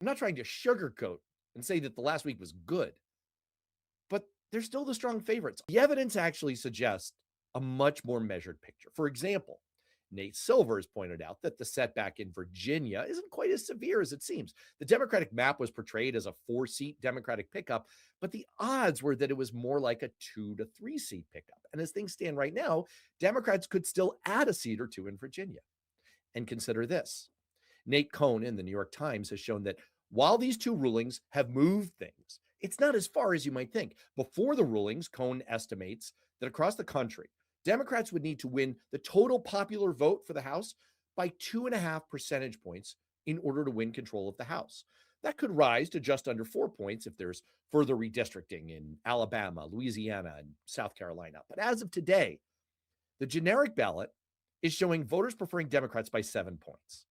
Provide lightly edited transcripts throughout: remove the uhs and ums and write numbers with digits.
I'm not trying to sugarcoat and say that the last week was good, but they're still the strong favorites. The evidence actually suggests a much more measured picture. For example, Nate Silver has pointed out that the setback in Virginia isn't quite as severe as it seems. The Democratic map was portrayed as a 4-seat Democratic pickup, but the odds were that it was more like a 2 to 3-seat pickup. And as things stand right now, Democrats could still add a seat or two in Virginia. And consider this: Nate Cohn in the New York Times has shown that while these two rulings have moved things, it's not as far as you might think. Before the rulings, Cohn estimates that across the country, Democrats would need to win the total popular vote for the House by 2.5 percentage points in order to win control of the House. That could rise to just under 4 points if there's further redistricting in Alabama, Louisiana, and South Carolina. But as of today, the generic ballot is showing voters preferring Democrats by 7 points.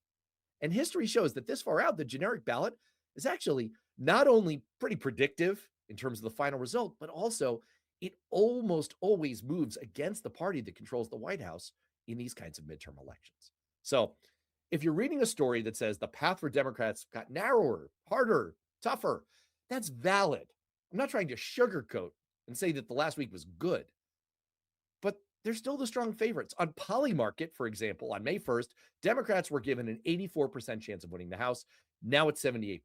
And history shows that this far out, the generic ballot is actually not only pretty predictive in terms of the final result, but also it almost always moves against the party that controls the White House in these kinds of midterm elections. So if you're reading a story that says the path for Democrats got narrower, harder, tougher, that's valid. I'm not trying to sugarcoat and say that the last week was good, but they're still the strong favorites. On Polymarket, for example, on May 1st, Democrats were given an 84% chance of winning the House. Now it's 78%.